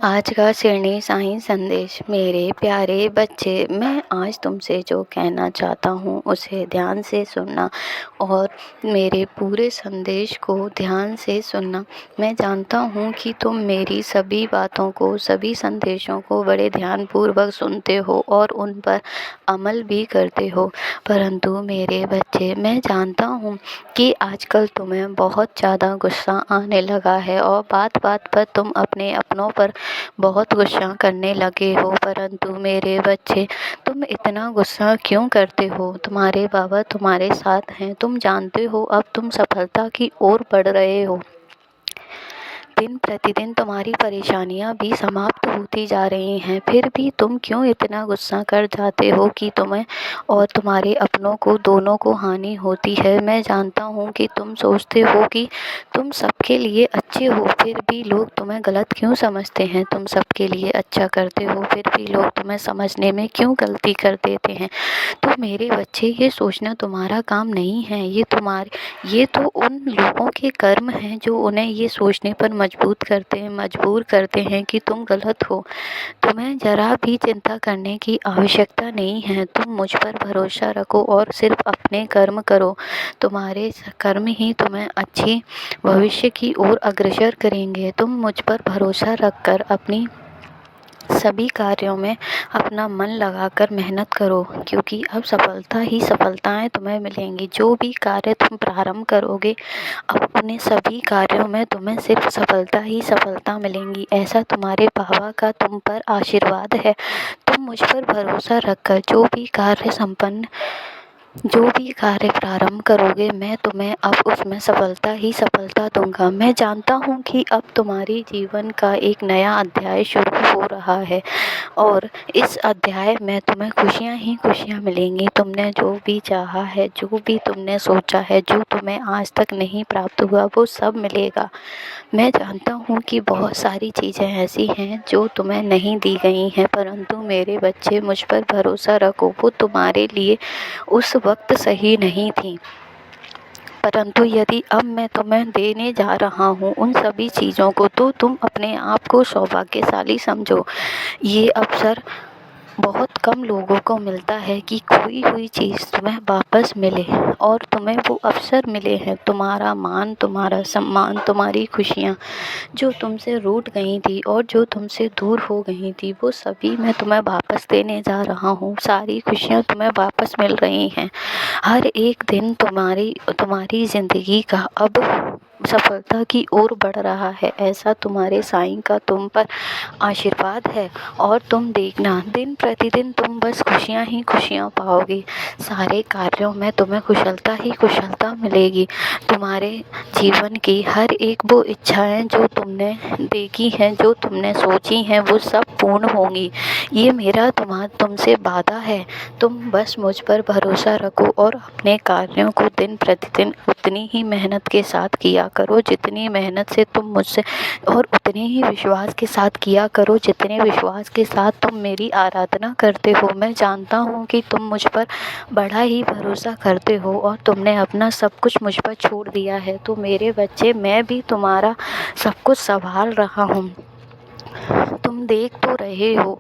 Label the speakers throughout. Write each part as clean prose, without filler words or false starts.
Speaker 1: आज का शिरडी साईं संदेश। मेरे प्यारे बच्चे, मैं आज तुमसे जो कहना चाहता हूँ उसे ध्यान से सुनना और मेरे पूरे संदेश को ध्यान से सुनना। मैं जानता हूँ कि तुम मेरी सभी बातों को, सभी संदेशों को बड़े ध्यानपूर्वक सुनते हो और उन पर अमल भी करते हो। परंतु मेरे बच्चे, मैं जानता हूँ कि आजकल तुम्हें बहुत ज़्यादा गुस्सा आने लगा है और बात बात पर तुम अपने अपनों पर बहुत गुस्सा करने लगे हो। परंतु मेरे बच्चे, तुम इतना गुस्सा क्यों करते हो? तुम्हारे बाबा तुम्हारे साथ हैं। तुम जानते हो अब तुम सफलता की ओर बढ़ रहे हो। दिन प्रतिदिन तुम्हारी परेशानियां भी समाप्त होती जा रही हैं, फिर भी तुम क्यों इतना गुस्सा कर जाते हो कि तुम्हें और तुम्हारे अपनों को, दोनों को हानि होती है। मैं जानता हूँ कि तुम सोचते हो कि तुम सबके लिए अच्छे हो, फिर भी लोग तुम्हें गलत क्यों समझते हैं। तुम सबके लिए अच्छा करते हो, फिर भी लोग तुम्हें समझने में क्यों गलती कर देते हैं। तो मेरे बच्चे, ये सोचना तुम्हारा काम नहीं है। ये तो उन लोगों के कर्म हैं जो उन्हें ये सोचने पर मजबूर करते हैं कि तुम गलत हो। तुम्हें ज़रा भी चिंता करने की आवश्यकता नहीं है। तुम मुझ पर भरोसा रखो और सिर्फ अपने कर्म करो। तुम्हारे कर्म ही तुम्हें अच्छी भविष्य की ओर अग्रसर करेंगे। तुम मुझ पर भरोसा रखकर अपनी सभी कार्यों में अपना मन लगाकर मेहनत करो, क्योंकि अब सफलता ही सफलताएं तुम्हें मिलेंगी। जो भी कार्य तुम प्रारंभ करोगे, अब उन्हें सभी कार्यों में तुम्हें सिर्फ सफलता ही सफलता मिलेंगी। ऐसा तुम्हारे बाबा का तुम पर आशीर्वाद है। तुम मुझ पर भरोसा रखकर जो भी कार्य प्रारंभ करोगे, मैं तुम्हें अब उसमें सफलता ही सफलता दूंगा। मैं जानता हूँ कि अब तुम्हारी जीवन का एक नया अध्याय शुरू हो रहा है और इस अध्याय में तुम्हें खुशियाँ ही खुशियाँ मिलेंगी। तुमने जो भी चाहा है, जो भी तुमने सोचा है, जो तुम्हें आज तक नहीं प्राप्त हुआ, वो सब मिलेगा। मैं जानता हूँ कि बहुत सारी चीज़ें ऐसी हैं जो तुम्हें नहीं दी गई हैं, परंतु मेरे बच्चे, मुझ पर भरोसा रखो। वो तुम्हारे लिए उस वक्त सही नहीं थी, परंतु यदि अब मैं तुम्हें देने जा रहा हूँ उन सभी चीज़ों को, तो तुम अपने आप को सौभाग्यशाली समझो। ये अवसर बहुत कम लोगों को मिलता है कि खोई हुई चीज़ तुम्हें वापस मिले, और तुम्हें वो अवसर मिले हैं। तुम्हारा मान, तुम्हारा सम्मान, तुम्हारी खुशियाँ जो तुमसे रूठ गई थी और जो तुमसे दूर हो गई थी, वो सभी मैं तुम्हें वापस देने जा रहा हूँ। सारी खुशियाँ तुम्हें वापस मिल रही हैं। हर एक दिन तुम्हारी ज़िंदगी का अब सफलता की ओर बढ़ रहा है, ऐसा तुम्हारे साईं का तुम पर आशीर्वाद है। और तुम देखना, दिन प्रतिदिन तुम बस खुशियाँ ही खुशियाँ पाओगे। सारे कार्यों में तुम्हें कुशलता ही कुशलता मिलेगी। तुम्हारे जीवन की हर एक वो इच्छाएं जो तुमने देखी हैं, जो तुमने सोची हैं, वो सब पूर्ण होंगी। ये मेरा तुमसे वादा है। तुम बस मुझ पर भरोसा रखो और अपने कार्यों को दिन प्रतिदिन उतनी ही मेहनत के साथ किया करो जितनी मेहनत से तुम मुझसे, और उतने ही विश्वास के साथ किया करो जितने विश्वास के साथ तुम मेरी आराधना करते हो। मैं जानता हूँ कि तुम मुझ पर बड़ा ही भरोसा करते हो और तुमने अपना सब कुछ मुझ पर छोड़ दिया है। तो मेरे बच्चे, मैं भी तुम्हारा सब कुछ संभाल रहा हूँ। तुम देख तो रहे हो,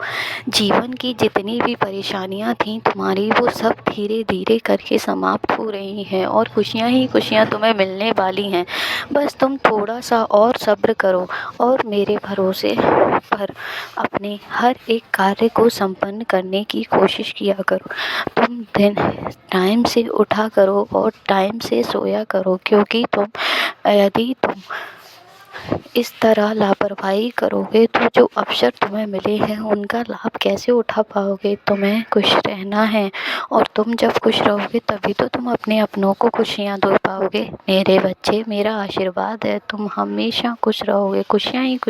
Speaker 1: जीवन की जितनी भी परेशानियां थीं तुम्हारी, वो सब धीरे धीरे करके समाप्त हो रही हैं और खुशियां ही खुशियां तुम्हें मिलने वाली हैं। बस तुम थोड़ा सा और सब्र करो और मेरे भरोसे पर अपने हर एक कार्य को संपन्न करने की कोशिश किया करो। तुम दिन टाइम से उठा करो और टाइम से सोया करो, क्योंकि यदि तुम इस तरह लापरवाही करोगे तो जो अवसर तुम्हें मिले हैं उनका लाभ कैसे उठा पाओगे। तुम्हें खुश रहना है, और तुम जब खुश रहोगे तभी तो तुम अपने अपनों को खुशियाँ दे पाओगे। मेरे बच्चे, मेरा आशीर्वाद है, तुम हमेशा खुश रहोगे, खुशियाँ ही खुश